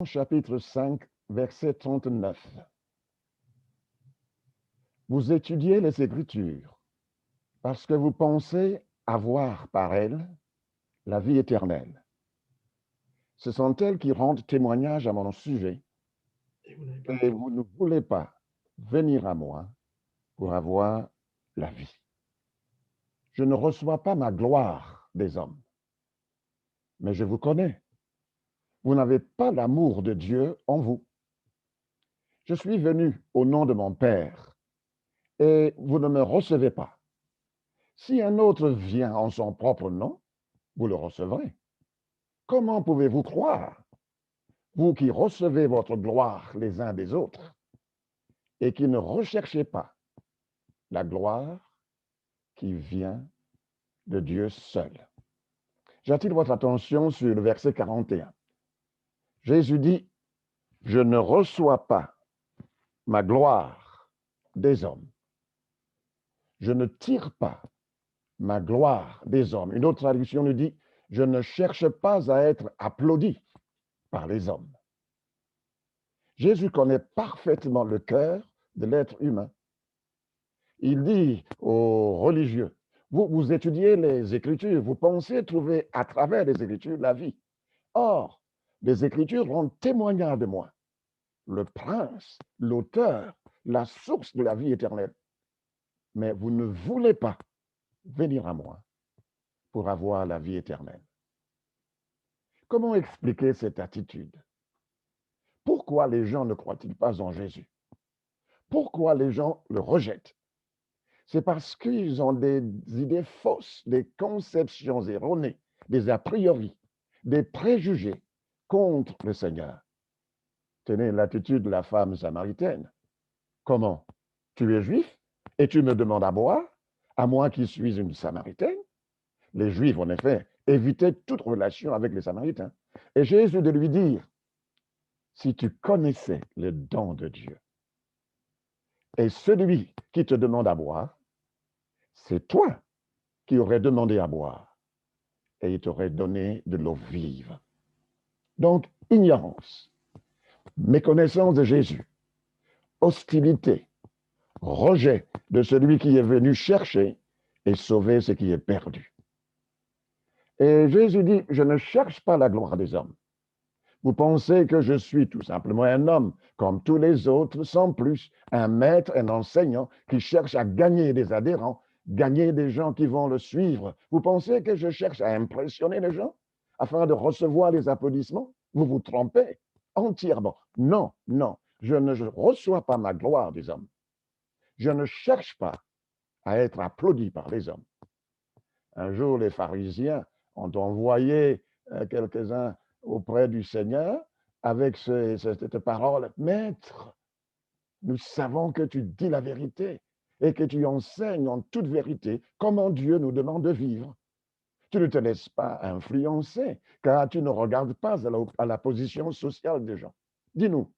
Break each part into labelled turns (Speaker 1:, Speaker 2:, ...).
Speaker 1: Chapitre 5, verset 39. Vous étudiez les Écritures parce que vous pensez avoir par elles la vie éternelle. Ce sont elles qui rendent témoignage à mon sujet et vous ne voulez pas venir à moi pour avoir la vie. Je ne reçois pas ma gloire des hommes, mais je vous connais. Vous n'avez pas l'amour de Dieu en vous. Je suis venu au nom de mon Père et vous ne me recevez pas. Si un autre vient en son propre nom, vous le recevrez. Comment pouvez-vous croire, vous qui recevez votre gloire les uns des autres et qui ne recherchez pas la gloire qui vient de Dieu seul? J'attire votre attention sur le verset 41. Jésus dit, je ne reçois pas ma gloire des hommes. Je ne tire pas ma gloire des hommes. Une autre traduction nous dit, je ne cherche pas à être applaudi par les hommes. Jésus connaît parfaitement le cœur de l'être humain. Il dit aux religieux, vous étudiez les Écritures, vous pensez trouver à travers les Écritures la vie. Or, les Écritures rendent témoignage de moi, le prince, l'auteur, la source de la vie éternelle. Mais vous ne voulez pas venir à moi pour avoir la vie éternelle. Comment expliquer cette attitude? Pourquoi les gens ne croient-ils pas en Jésus? Pourquoi les gens le rejettent? C'est parce qu'ils ont des idées fausses, des conceptions erronées, des a priori, des préjugés contre le Seigneur. Tenez l'attitude de la femme samaritaine. Comment? Tu es juif et tu me demandes à boire, à moi qui suis une samaritaine? Les Juifs, en effet, évitaient toute relation avec les Samaritains. Et Jésus de lui dire, si tu connaissais le don de Dieu, et celui qui te demande à boire, c'est toi qui aurais demandé à boire, et il t'aurait donné de l'eau vive. Donc, ignorance, méconnaissance de Jésus, hostilité, rejet de celui qui est venu chercher et sauver ce qui est perdu. Et Jésus dit, je ne cherche pas la gloire des hommes. Vous pensez que je suis tout simplement un homme, comme tous les autres, sans plus, un maître, un enseignant qui cherche à gagner des adhérents, gagner des gens qui vont le suivre. Vous pensez que je cherche à impressionner les gens afin de recevoir les applaudissements? Vous vous trompez entièrement. Non, non, je ne reçois pas ma gloire des hommes. Je ne cherche pas à être applaudi par les hommes. Un jour, les pharisiens ont envoyé quelques-uns auprès du Seigneur avec cette parole, Maître, nous savons que tu dis la vérité et que tu enseignes en toute vérité comment Dieu nous demande de vivre. Tu ne te laisses pas influencer, car tu ne regardes pas à la position sociale des gens. Dis-nous,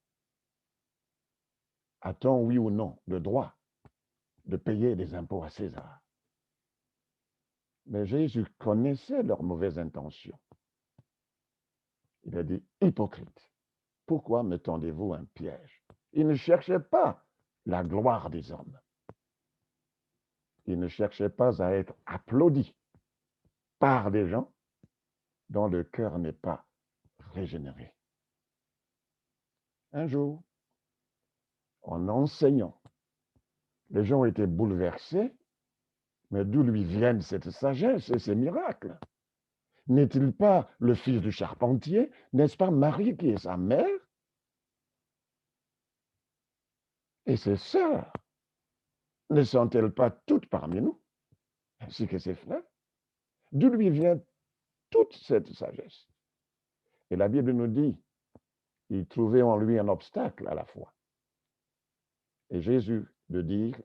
Speaker 1: a-t-on, oui ou non, le droit de payer des impôts à César? Mais Jésus connaissait leurs mauvaises intentions. Il a dit, hypocrite, pourquoi me tendez-vous un piège? Il ne cherchait pas la gloire des hommes. Il ne cherchait pas à être applaudi par des gens dont le cœur n'est pas régénéré. Un jour, en enseignant, les gens étaient bouleversés, mais d'où lui viennent cette sagesse et ces miracles? N'est-il pas le fils du charpentier? N'est-ce pas Marie qui est sa mère? Et ses sœurs ne sont-elles pas toutes parmi nous, ainsi que ses frères? D'où lui vient toute cette sagesse? Et la Bible nous dit, il trouvait en lui un obstacle à la foi. Et Jésus de dire,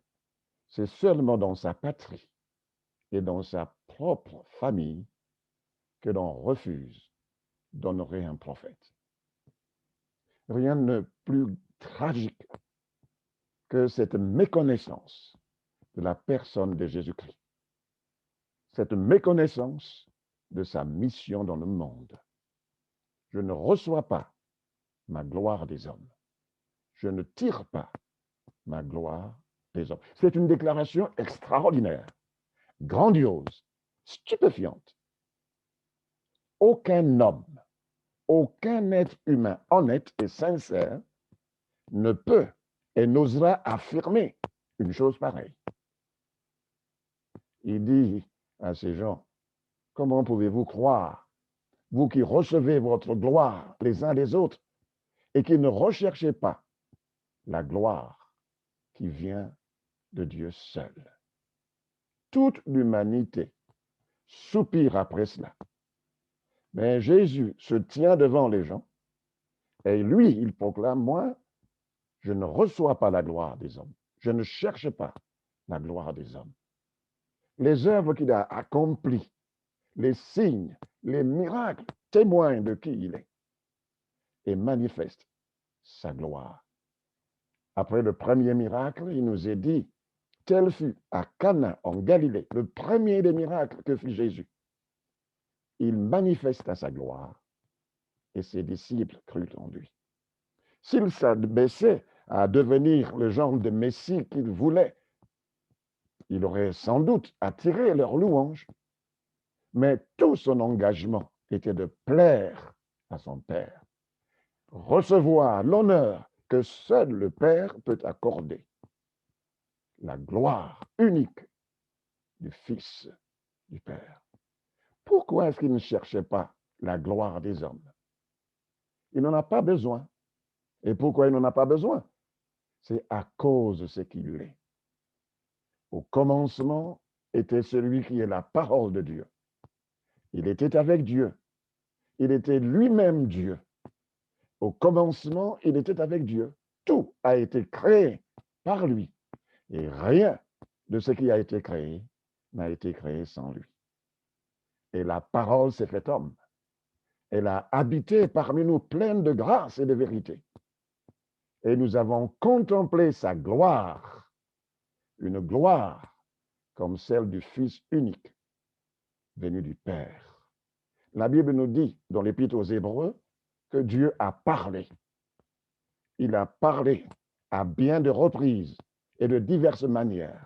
Speaker 1: c'est seulement dans sa patrie et dans sa propre famille que l'on refuse d'honorer un prophète. Rien de plus tragique que cette méconnaissance de la personne de Jésus-Christ, cette méconnaissance de sa mission dans le monde. Je ne reçois pas ma gloire des hommes. Je ne tire pas ma gloire des hommes. C'est une déclaration extraordinaire, grandiose, stupéfiante. Aucun homme, aucun être humain honnête et sincère ne peut et n'osera affirmer une chose pareille. Il dit à ces gens, comment pouvez-vous croire, vous qui recevez votre gloire les uns les autres et qui ne recherchez pas la gloire qui vient de Dieu seul. Toute l'humanité soupire après cela. Mais Jésus se tient devant les gens et lui, il proclame, moi, je ne reçois pas la gloire des hommes. Je ne cherche pas la gloire des hommes. Les œuvres qu'il a accomplies, les signes, les miracles témoignent de qui il est et manifestent sa gloire. Après le premier miracle, il nous est dit, tel fut à Cana en Galilée, le premier des miracles que fit Jésus. Il manifesta sa gloire et ses disciples crurent en lui. S'il s'abaissait à devenir le genre de Messie qu'il voulait, il aurait sans doute attiré leur louange. Mais tout son engagement était de plaire à son Père, recevoir l'honneur que seul le Père peut accorder, la gloire unique du Fils du Père. Pourquoi est-ce qu'il ne cherchait pas la gloire des hommes? Il n'en a pas besoin. Et pourquoi il n'en a pas besoin? C'est à cause de ce qu'il est. Au commencement était celui qui est la parole de Dieu. Il était avec Dieu. Il était lui-même Dieu. Au commencement, il était avec Dieu. Tout a été créé par lui. Et rien de ce qui a été créé n'a été créé sans lui. Et la parole s'est faite homme. Elle a habité parmi nous pleine de grâce et de vérité. Et nous avons contemplé sa gloire, une gloire comme celle du Fils unique, venu du Père. La Bible nous dit, dans l'Épître aux Hébreux, que Dieu a parlé. Il a parlé à bien de reprises et de diverses manières.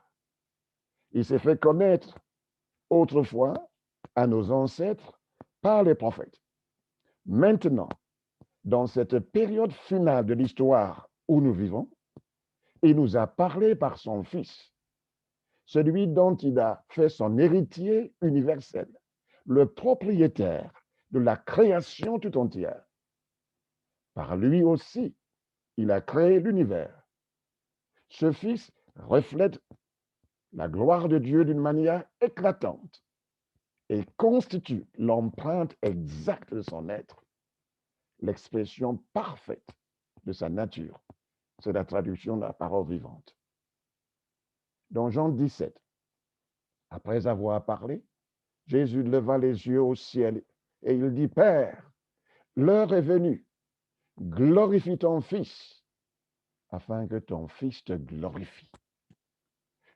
Speaker 1: Il s'est fait connaître autrefois à nos ancêtres par les prophètes. Maintenant, dans cette période finale de l'histoire où nous vivons, il nous a parlé par son Fils, celui dont il a fait son héritier universel, le propriétaire de la création tout entière. Par lui aussi, il a créé l'univers. Ce Fils reflète la gloire de Dieu d'une manière éclatante et constitue l'empreinte exacte de son être, l'expression parfaite de sa nature. C'est la traduction de la parole vivante. Dans Jean 17, après avoir parlé, Jésus leva les yeux au ciel et il dit, Père, l'heure est venue, glorifie ton Fils, afin que ton Fils te glorifie.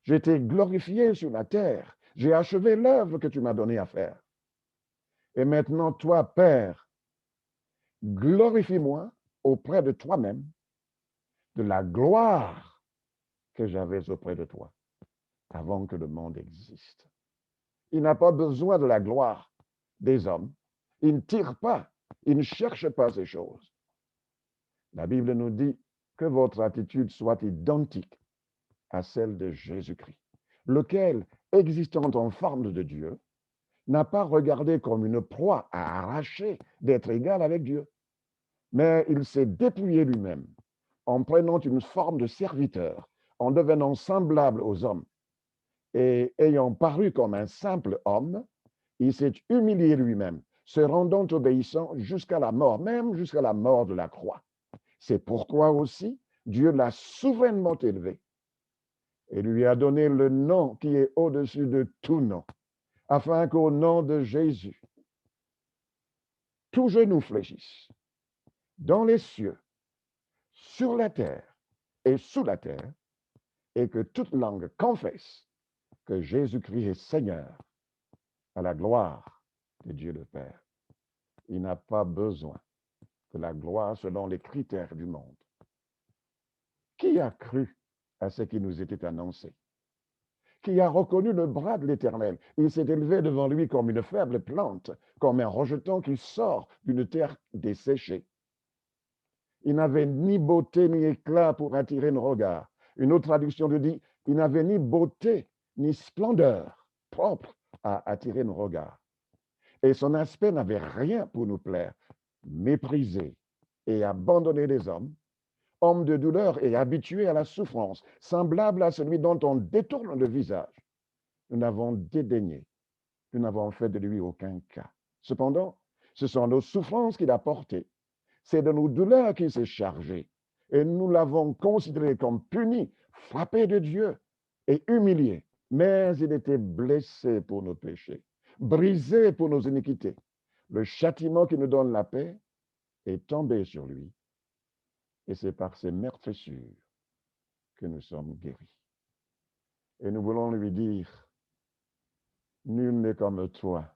Speaker 1: J'ai été glorifié sur la terre, j'ai achevé l'œuvre que tu m'as donnée à faire. Et maintenant, toi, Père, glorifie-moi auprès de toi-même, de la gloire que j'avais auprès de toi, avant que le monde existe. Il n'a pas besoin de la gloire des hommes. Il ne tire pas, il ne cherche pas ces choses. La Bible nous dit que votre attitude soit identique à celle de Jésus-Christ, lequel, existant en forme de Dieu, n'a pas regardé comme une proie à arracher d'être égal avec Dieu, mais il s'est dépouillé lui-même en prenant une forme de serviteur, en devenant semblable aux hommes. Et ayant paru comme un simple homme, il s'est humilié lui-même, se rendant obéissant jusqu'à la mort, même jusqu'à la mort de la croix. C'est pourquoi aussi Dieu l'a souverainement élevé et lui a donné le nom qui est au-dessus de tout nom, afin qu'au nom de Jésus, tout genou fléchisse, dans les cieux, sur la terre et sous la terre, et que toute langue confesse que Jésus-Christ est Seigneur, à la gloire de Dieu le Père. Il n'a pas besoin de la gloire selon les critères du monde. Qui a cru à ce qui nous était annoncé? Qui a reconnu le bras de l'Éternel? Il s'est élevé devant lui comme une faible plante, comme un rejeton qui sort d'une terre desséchée. Il n'avait ni beauté ni éclat pour attirer nos regards. Une autre traduction le dit, il n'avait ni beauté ni splendeur propre à attirer nos regards. Et son aspect n'avait rien pour nous plaire. Méprisé et abandonné des hommes, homme de douleur et habitué à la souffrance, semblable à celui dont on détourne le visage. Nous n'avons dédaigné, nous n'avons fait de lui aucun cas. Cependant, ce sont nos souffrances qu'il a portées. C'est de nos douleurs qu'il s'est chargé. Et nous l'avons considéré comme puni, frappé de Dieu et humilié. Mais il était blessé pour nos péchés, brisé pour nos iniquités. Le châtiment qui nous donne la paix est tombé sur lui. Et c'est par ses meurtrissures que nous sommes guéris. Et nous voulons lui dire, nul n'est comme toi,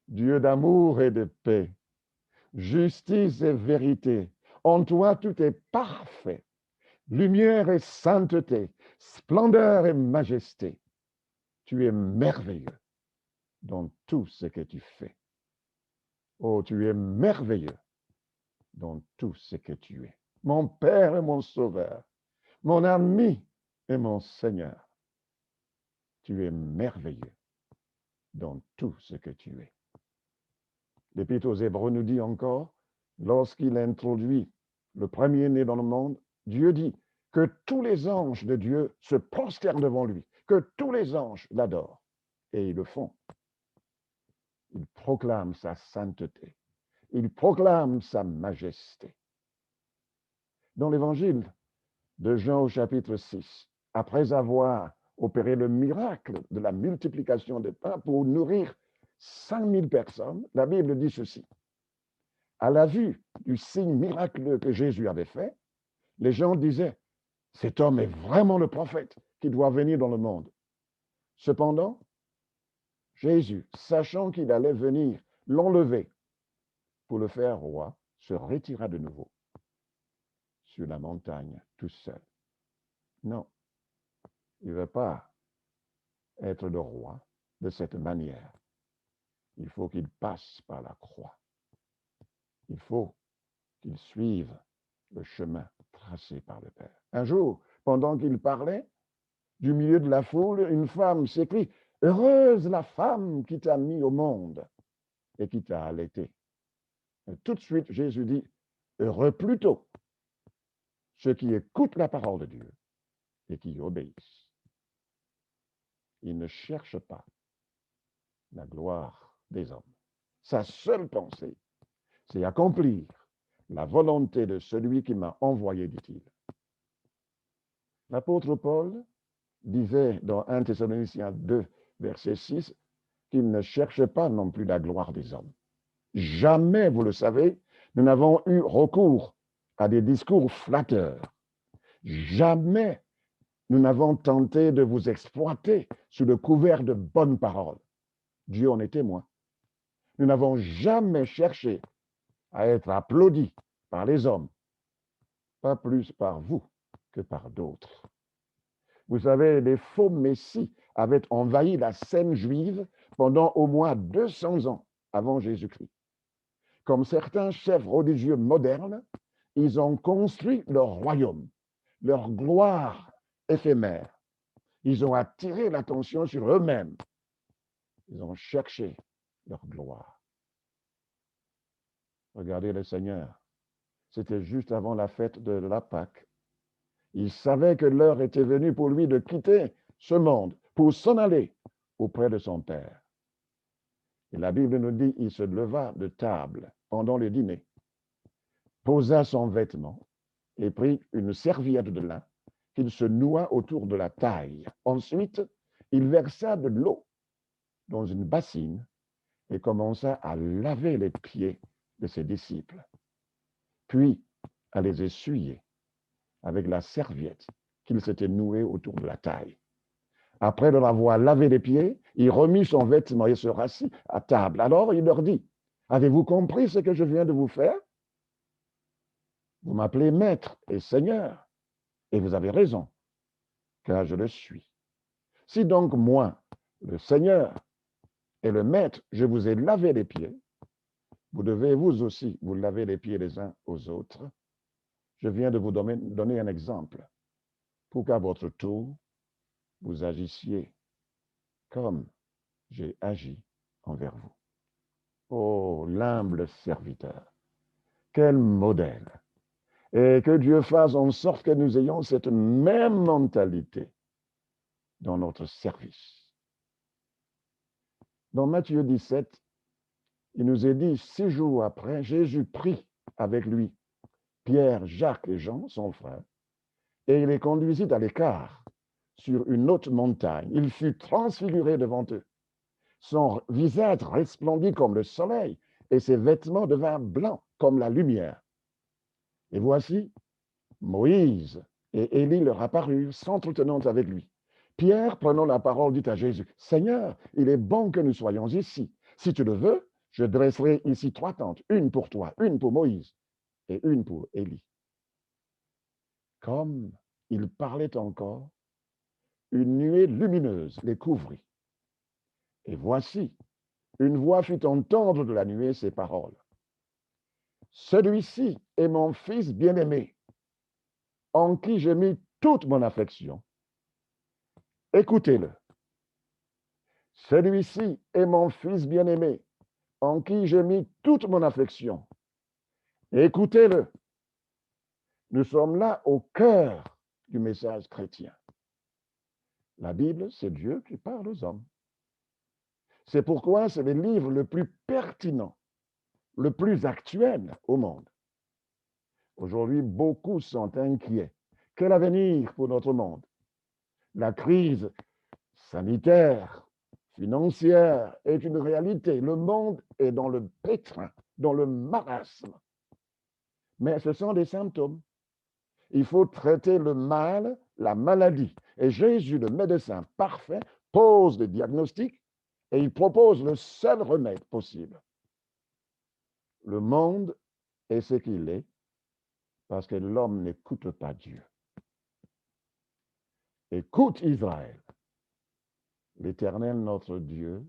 Speaker 1: Dieu d'amour et de paix, justice et vérité. En toi, tout est parfait. Lumière et sainteté, splendeur et majesté. Tu es merveilleux dans tout ce que tu fais. Oh, tu es merveilleux dans tout ce que tu es. Mon Père et mon Sauveur, mon ami et mon Seigneur, tu es merveilleux dans tout ce que tu es. L'Épître aux Hébreux nous dit encore, lorsqu'il introduit le premier-né dans le monde, Dieu dit que tous les anges de Dieu se prosternent devant lui, que tous les anges l'adorent. Et ils le font. Ils proclament sa sainteté. Ils proclament sa majesté. Dans l'évangile de Jean au chapitre 6, après avoir opéré le miracle de la multiplication des pains pour nourrir 5000 personnes, la Bible dit ceci. À la vue du signe miraculeux que Jésus avait fait, les gens disaient, cet homme est vraiment le prophète qui doit venir dans le monde. Cependant, Jésus, sachant qu'il allait venir l'enlever pour le faire roi, se retira de nouveau sur la montagne tout seul. Non, il ne veut pas être le roi de cette manière. Il faut qu'il passe par la croix. Il faut qu'il suive le chemin tracé par le Père. Un jour, pendant qu'il parlait, du milieu de la foule, une femme s'écrie « Heureuse la femme qui t'a mis au monde et qui t'a allaité. » Tout de suite, Jésus dit « Heureux plutôt ceux qui écoutent la parole de Dieu et qui y obéissent. » Il ne cherche pas la gloire des hommes. Sa seule pensée, c'est accomplir la volonté de celui qui m'a envoyé, dit-il. L'apôtre Paul disait dans 1 Thessaloniciens 2, verset 6, qu'il ne cherche pas non plus la gloire des hommes. Jamais, vous le savez, nous n'avons eu recours à des discours flatteurs. Jamais nous n'avons tenté de vous exploiter sous le couvert de bonnes paroles. Dieu en est témoin. Nous n'avons jamais cherché à être applaudis par les hommes, pas plus par vous que par d'autres. Vous savez, les faux messies avaient envahi la scène juive pendant au moins 200 ans avant Jésus-Christ. Comme certains chefs religieux modernes, ils ont construit leur royaume, leur gloire éphémère. Ils ont attiré l'attention sur eux-mêmes. Ils ont cherché leur gloire. Regardez le Seigneur. C'était juste avant la fête de la Pâque. Il savait que l'heure était venue pour lui de quitter ce monde, pour s'en aller auprès de son Père. Et la Bible nous dit, il se leva de table pendant le dîner, posa son vêtement et prit une serviette de lin qu'il se noua autour de la taille. Ensuite, il versa de l'eau dans une bassine et commença à laver les pieds de ses disciples, puis à les essuyer avec la serviette qu'il s'était nouée autour de la taille. Après leur avoir lavé les pieds, il remit son vêtement et se rassit à table. Alors il leur dit, « Avez-vous compris ce que je viens de vous faire? Vous m'appelez maître et seigneur, et vous avez raison, car je le suis. Si donc moi, le Seigneur et le maître, je vous ai lavé les pieds, vous devez vous aussi vous laver les pieds les uns aux autres. Je viens de vous donner un exemple pour qu'à votre tour, vous agissiez comme j'ai agi envers vous. Oh, l'humble serviteur, quel modèle! Et que Dieu fasse en sorte que nous ayons cette même mentalité dans notre service. Dans Matthieu 17, il nous est dit, 6 jours après, Jésus prit avec lui Pierre, Jacques et Jean, son frère, et il les conduisit à l'écart sur une haute montagne. Il fut transfiguré devant eux. Son visage resplendit comme le soleil, et ses vêtements devinrent blancs comme la lumière. Et voici, Moïse et Élie leur apparurent, s'entretenant avec lui. Pierre, prenant la parole, dit à Jésus, « Seigneur, il est bon que nous soyons ici. Si tu le veux, je dresserai ici 3 tentes, une pour toi, une pour Moïse et une pour Élie. » Comme il parlait encore, une nuée lumineuse les couvrit. Et voici, une voix fit entendre de la nuée ces paroles. « Celui-ci est mon fils bien-aimé, en qui j'ai mis toute mon affection. Écoutez-le. Celui-ci est mon fils bien-aimé, en qui j'ai mis toute mon affection. Écoutez-le. » Nous sommes là au cœur du message chrétien. La Bible, c'est Dieu qui parle aux hommes. C'est pourquoi c'est le livre le plus pertinent, le plus actuel au monde. Aujourd'hui, beaucoup sont inquiets. Quel avenir pour notre monde? La crise sanitaire, financière est une réalité. Le monde est dans le pétrin, dans le marasme. Mais ce sont des symptômes. Il faut traiter le mal, la maladie. Et Jésus, le médecin parfait, pose le diagnostic et il propose le seul remède possible. Le monde est ce qu'il est parce que l'homme n'écoute pas Dieu. Écoute Israël. L'Éternel, notre Dieu,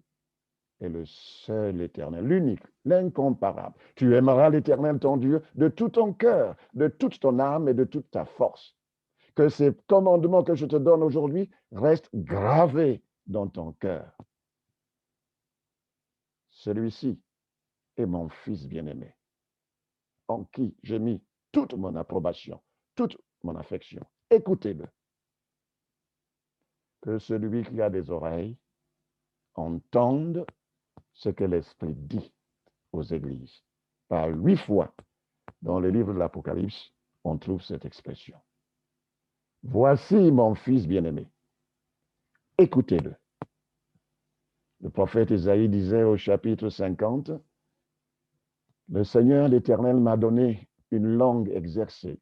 Speaker 1: est le seul Éternel, l'unique, l'incomparable. Tu aimeras l'Éternel, ton Dieu, de tout ton cœur, de toute ton âme et de toute ta force. Que ces commandements que je te donne aujourd'hui restent gravés dans ton cœur. Celui-ci est mon fils bien-aimé, en qui j'ai mis toute mon approbation, toute mon affection. Écoutez-le. Que celui qui a des oreilles entende ce que l'Esprit dit aux églises. Par 8 fois dans le livre de l'Apocalypse, on trouve cette expression. Voici mon fils bien-aimé. Écoutez-le. Le prophète Isaïe disait au chapitre 50, « Le Seigneur l'Éternel m'a donné une langue exercée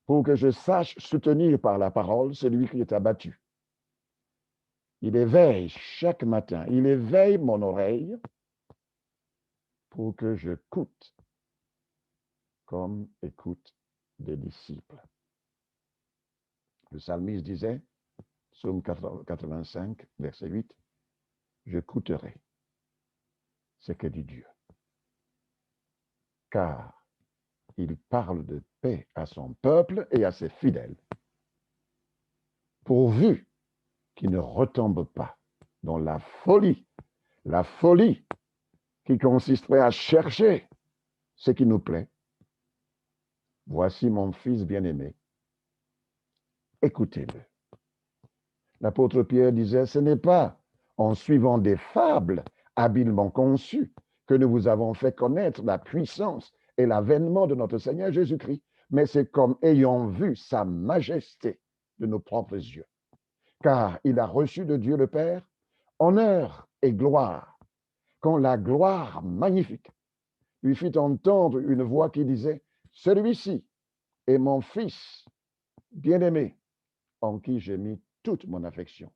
Speaker 1: pour que je sache soutenir par la parole celui qui est abattu. Il éveille chaque matin, il éveille mon oreille pour que je écoute comme écoutent des disciples. » Le psalmiste disait, Psaume 85, verset 8, « J'écouterai ce que dit Dieu, car il parle de paix à son peuple et à ses fidèles, pourvu qu'il ne retombe pas dans la folie qui consisterait à chercher ce qui nous plaît. Voici mon fils bien-aimé, écoutez-le. » L'apôtre Pierre disait, ce n'est pas en suivant des fables habilement conçues que nous vous avons fait connaître la puissance et l'avènement de notre Seigneur Jésus-Christ, mais c'est comme ayant vu sa majesté de nos propres yeux. Car il a reçu de Dieu le Père honneur et gloire, quand la gloire magnifique lui fit entendre une voix qui disait, « Celui-ci est mon fils bien-aimé, en qui j'ai mis toute mon affection. »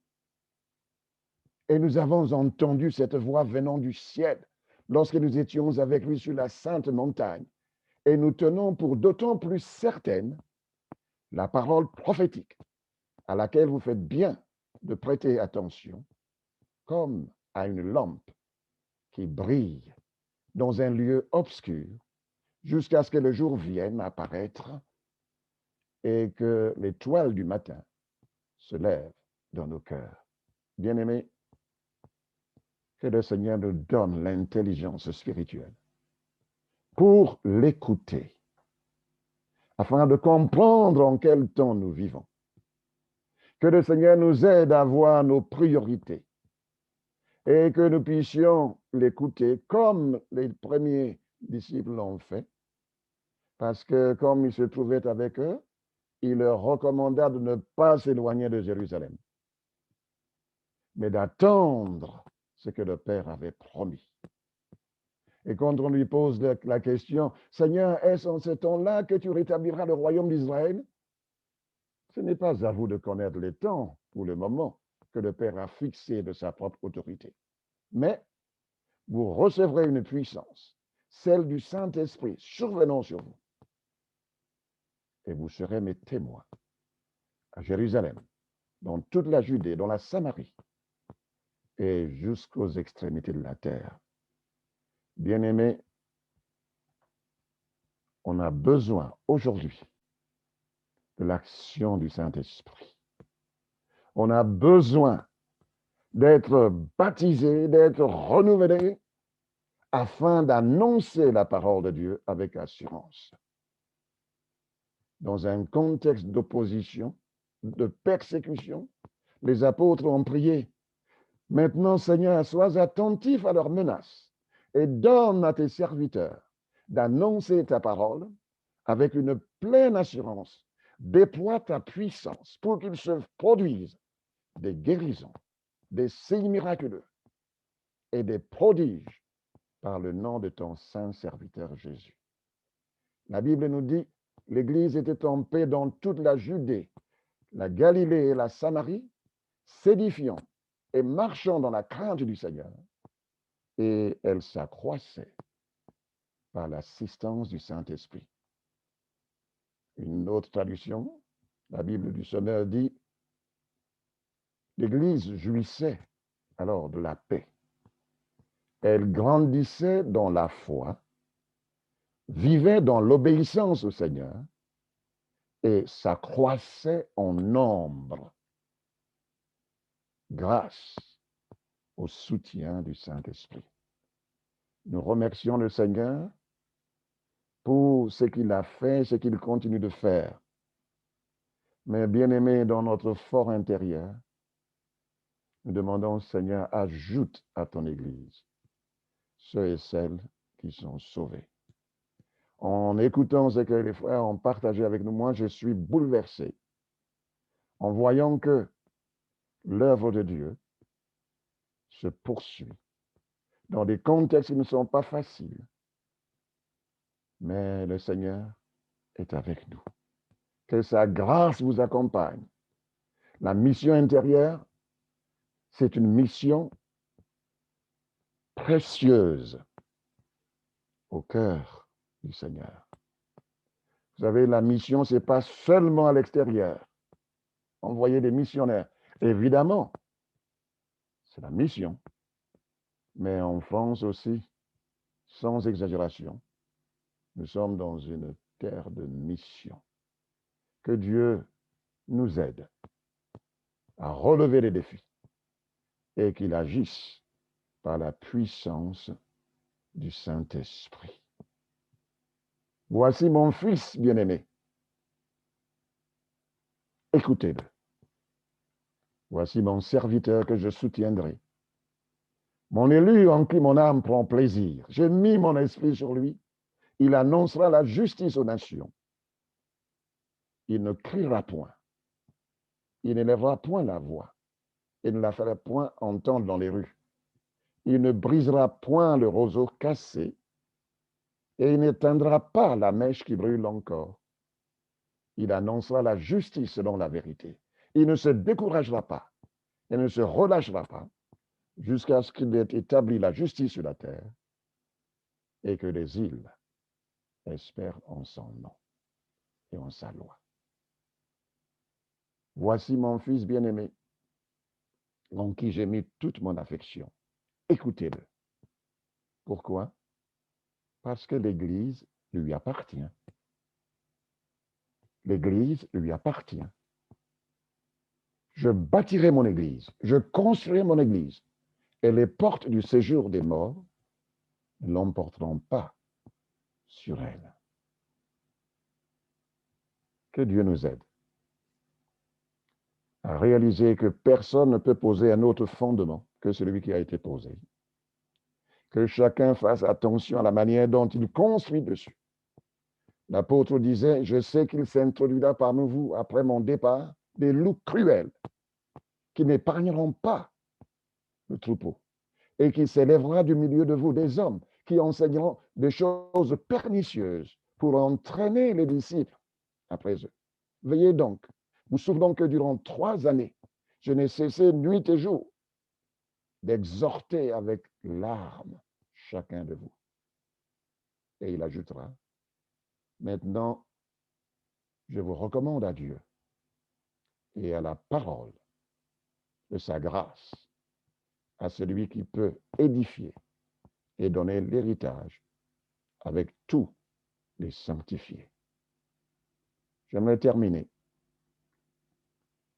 Speaker 1: Et nous avons entendu cette voix venant du ciel lorsque nous étions avec lui sur la sainte montagne. Et nous tenons pour d'autant plus certaine la parole prophétique à laquelle vous faites bien de prêter attention, comme à une lampe qui brille dans un lieu obscur jusqu'à ce que le jour vienne apparaître et que l'étoile du matin se lève dans nos cœurs. Bien-aimés, que le Seigneur nous donne l'intelligence spirituelle pour l'écouter, afin de comprendre en quel temps nous vivons. Que le Seigneur nous aide à voir nos priorités et que nous puissions l'écouter comme les premiers disciples l'ont fait, parce que comme il se trouvait avec eux, il leur recommanda de ne pas s'éloigner de Jérusalem, mais d'attendre ce que le Père avait promis. Et quand on lui pose la question, Seigneur, est-ce en ce temps-là que tu rétabliras le royaume d'Israël? Ce n'est pas à vous de connaître les temps ou le moment que le Père a fixé de sa propre autorité. Mais vous recevrez une puissance, celle du Saint-Esprit, survenant sur vous. Et vous serez mes témoins à Jérusalem, dans toute la Judée, dans la Samarie et jusqu'aux extrémités de la terre. Bien-aimés, on a besoin aujourd'hui de l'action du Saint-Esprit. On a besoin d'être baptisé, d'être renouvelé afin d'annoncer la parole de Dieu avec assurance. Dans un contexte d'opposition, de persécution, les apôtres ont prié. Maintenant, Seigneur, sois attentif à leurs menaces et donne à tes serviteurs d'annoncer ta parole avec une pleine assurance. Déploie ta puissance pour qu'ils se produisent des guérisons, des signes miraculeux et des prodiges par le nom de ton saint serviteur Jésus. La Bible nous dit, l'Église était en paix dans toute la Judée, la Galilée et la Samarie, s'édifiant et marchant dans la crainte du Seigneur. Et elle s'accroissait par l'assistance du Saint-Esprit. Une autre traduction, la Bible du Sommeur dit, l'Église jouissait alors de la paix. Elle grandissait dans la foi, vivait dans l'obéissance au Seigneur et s'accroissait en nombre grâce au soutien du Saint-Esprit. Nous remercions le Seigneur pour ce qu'il a fait, ce qu'il continue de faire. Mais bien-aimés, dans notre fort intérieur, nous demandons au Seigneur, ajoute à ton Église ceux et celles qui sont sauvés. En écoutant ce que les frères ont partagé avec nous, moi, je suis bouleversé en voyant que l'œuvre de Dieu se poursuit dans des contextes qui ne sont pas faciles. Mais le Seigneur est avec nous. Que sa grâce vous accompagne. La mission intérieure, c'est une mission précieuse au cœur du Seigneur. Vous savez, la mission, ce n'est pas seulement à l'extérieur. Envoyer des missionnaires. Évidemment, c'est la mission. Mais en France aussi, sans exagération, nous sommes dans une terre de mission. Que Dieu nous aide à relever les défis et qu'il agisse par la puissance du Saint-Esprit. Voici mon fils bien-aimé. Écoutez-le. Voici mon serviteur que je soutiendrai. Mon élu en qui mon âme prend plaisir. J'ai mis mon esprit sur lui. Il annoncera la justice aux nations. Il ne criera point. Il n'élèvera point la voix. Il ne la fera point entendre dans les rues. Il ne brisera point le roseau cassé et il n'éteindra pas la mèche qui brûle encore. Il annoncera la justice selon la vérité. Il ne se découragera pas. Il ne se relâchera pas jusqu'à ce qu'il ait établi la justice sur la terre et que les îles espère en son nom et en sa loi. Voici mon fils bien-aimé, en qui j'ai mis toute mon affection. Écoutez-le. Pourquoi? Parce que l'Église lui appartient. L'Église lui appartient. Je bâtirai mon Église, je construirai mon Église, et les portes du séjour des morts ne l'emporteront pas sur elle. Que Dieu nous aide à réaliser que personne ne peut poser un autre fondement que celui qui a été posé. Que chacun fasse attention à la manière dont il construit dessus. L'apôtre disait, je sais qu'il s'introduira parmi vous après mon départ des loups cruels qui n'épargneront pas le troupeau et qui s'élèvera du milieu de vous des hommes qui enseigneront des choses pernicieuses pour entraîner les disciples après eux. Veillez donc, vous souvenons que durant 3 années, je n'ai cessé nuit et jour d'exhorter avec larmes chacun de vous. Et il ajoutera, maintenant, je vous recommande à Dieu et à la parole de sa grâce, à celui qui peut édifier et donner l'héritage avec tous les sanctifiés. J'aimerais terminer.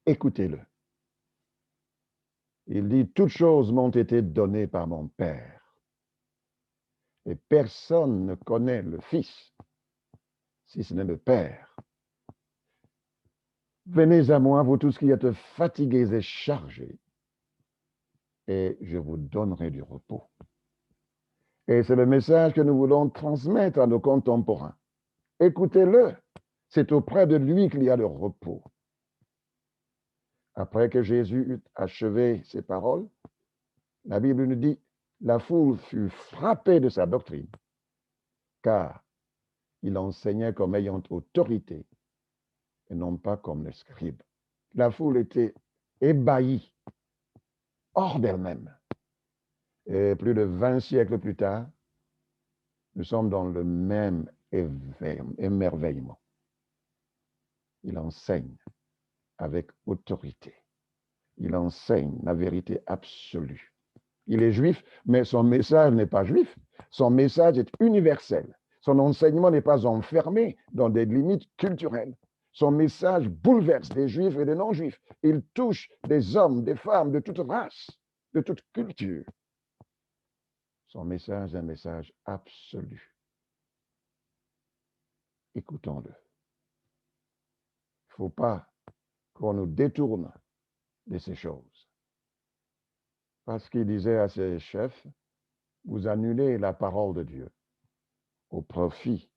Speaker 1: Écoutez-le. Il dit, toutes choses m'ont été données par mon Père. Et personne ne connaît le Fils, si ce n'est le Père. Venez à moi, vous tous qui êtes fatigués et chargés, et je vous donnerai du repos. Et c'est le message que nous voulons transmettre à nos contemporains. Écoutez-le. C'est auprès de lui qu'il y a le repos. Après que Jésus eut achevé ses paroles, la Bible nous dit, la foule fut frappée de sa doctrine, car il enseignait comme ayant autorité et non pas comme les scribes. La foule était ébahie, hors d'elle-même. Et plus de 20 siècles plus tard, nous sommes dans le même émerveillement. Il enseigne avec autorité. Il enseigne la vérité absolue. Il est juif, mais son message n'est pas juif. Son message est universel. Son enseignement n'est pas enfermé dans des limites culturelles. Son message bouleverse des juifs et des non-juifs. Il touche des hommes, des femmes de toute race, de toute culture. Son message est un message absolu. Écoutons-le. Il ne faut pas qu'on nous détourne de ces choses. Parce qu'il disait à ses chefs, vous annulez la parole de Dieu au profit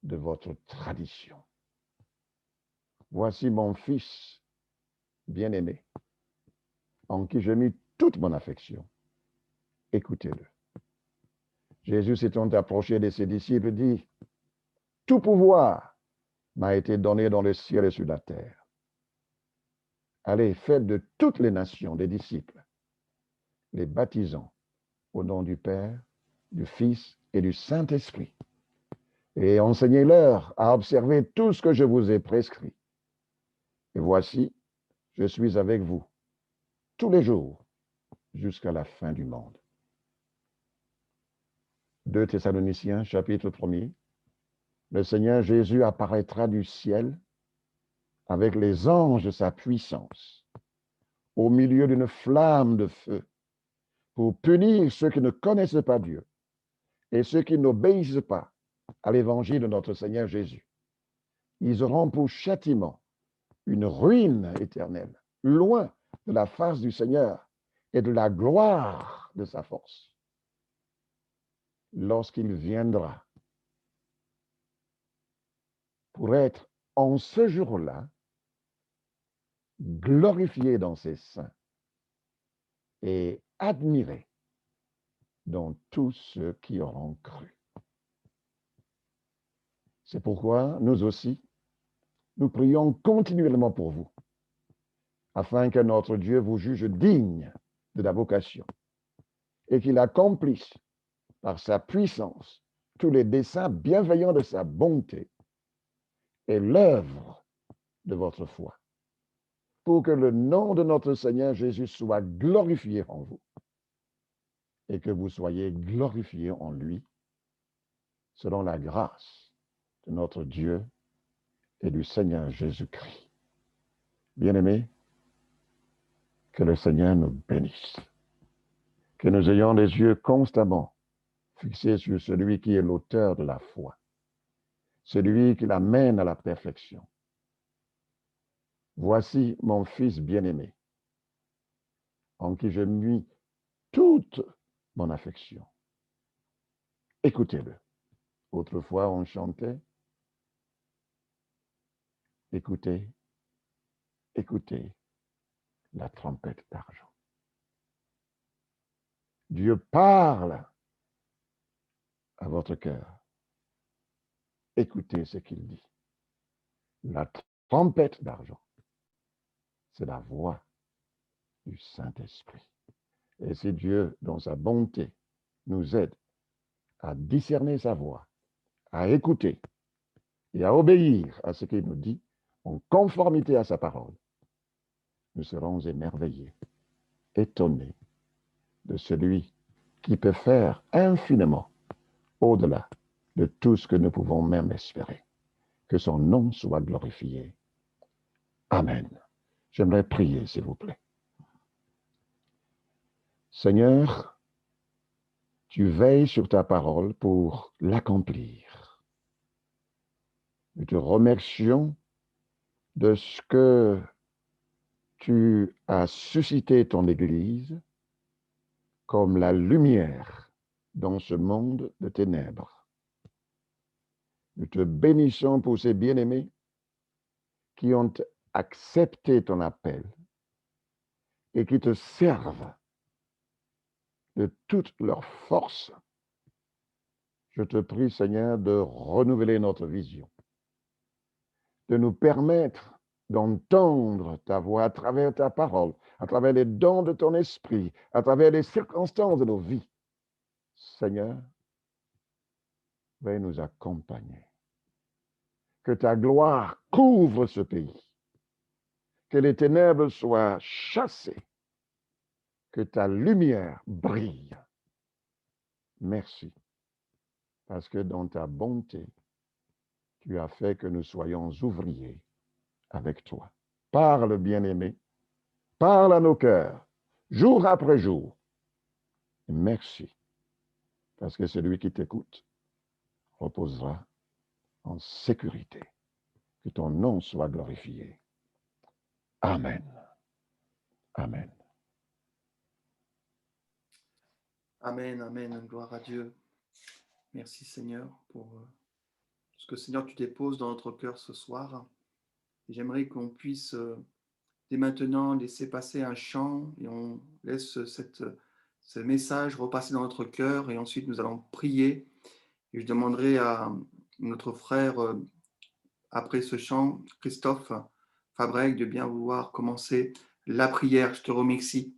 Speaker 1: de votre tradition. Voici mon fils bien-aimé, en qui j'ai mis toute mon affection. Écoutez-le. Jésus s'étant approché de ses disciples, dit, tout pouvoir m'a été donné dans le ciel et sur la terre. Allez, faites de toutes les nations des disciples, les baptisant au nom du Père, du Fils et du Saint-Esprit, et enseignez-leur à observer tout ce que je vous ai prescrit. Et voici, je suis avec vous tous les jours jusqu'à la fin du monde. 2 Thessaloniciens, chapitre 1er. Le Seigneur Jésus apparaîtra du ciel avec les anges de sa puissance, au milieu d'une flamme de feu, pour punir ceux qui ne connaissent pas Dieu et ceux qui n'obéissent pas à l'évangile de notre Seigneur Jésus. Ils auront pour châtiment une ruine éternelle, loin de la face du Seigneur et de la gloire de sa force. Lorsqu'il viendra pour être en ce jour-là glorifié dans ses saints et admiré dans tous ceux qui auront cru. C'est pourquoi nous aussi, nous prions continuellement pour vous, afin que notre Dieu vous juge digne de la vocation et qu'il accomplisse par sa puissance tous les desseins bienveillants de sa bonté et l'œuvre de votre foi, pour que le nom de notre Seigneur Jésus soit glorifié en vous et que vous soyez glorifiés en lui, selon la grâce de notre Dieu et du Seigneur Jésus-Christ. Bien-aimés, que le Seigneur nous bénisse, que nous ayons les yeux constamment fixés sur celui qui est l'auteur de la foi, celui qui l'amène à la perfection. Voici mon fils bien-aimé, en qui je mis toute mon affection. Écoutez-le. Autrefois, on chantait, écoutez, écoutez la trompette d'argent. Dieu parle à votre cœur. Écoutez ce qu'il dit. La trompette d'argent, c'est la voix du Saint-Esprit. Et si Dieu, dans sa bonté, nous aide à discerner sa voix, à écouter et à obéir à ce qu'il nous dit, en conformité à sa parole, nous serons émerveillés, étonnés de celui qui peut faire infiniment au-delà de tout ce que nous pouvons même espérer. Que son nom soit glorifié. Amen. J'aimerais prier, s'il vous plaît. Seigneur, tu veilles sur ta parole pour l'accomplir. Nous te remercions de ce que tu as suscité ton Église comme la lumière dans ce monde de ténèbres. Nous te bénissons pour ces bien-aimés qui ont accepté ton appel et qui te servent de toute leur force. Je te prie, Seigneur, de renouveler notre vision, de nous permettre d'entendre ta voix à travers ta parole, à travers les dons de ton esprit, à travers les circonstances de nos vies. Seigneur, veuille nous accompagner. Que ta gloire couvre ce pays, que les ténèbres soient chassées, que ta lumière brille. Merci, parce que dans ta bonté, tu as fait que nous soyons ouvriers avec toi. Parle, bien-aimé, parle à nos cœurs, jour après jour. Merci, parce que celui qui t'écoute reposera en sécurité. Que ton nom soit glorifié. Amen. Amen.
Speaker 2: Amen, amen, gloire à Dieu. Merci Seigneur pour ce que Seigneur tu déposes dans notre cœur ce soir. Et j'aimerais qu'on puisse dès maintenant laisser passer un chant et on laisse ce message repasser dans notre cœur et ensuite nous allons prier. Et je demanderai à notre frère, après ce chant, Christophe Fabreg, de bien vouloir commencer la prière. Je te remercie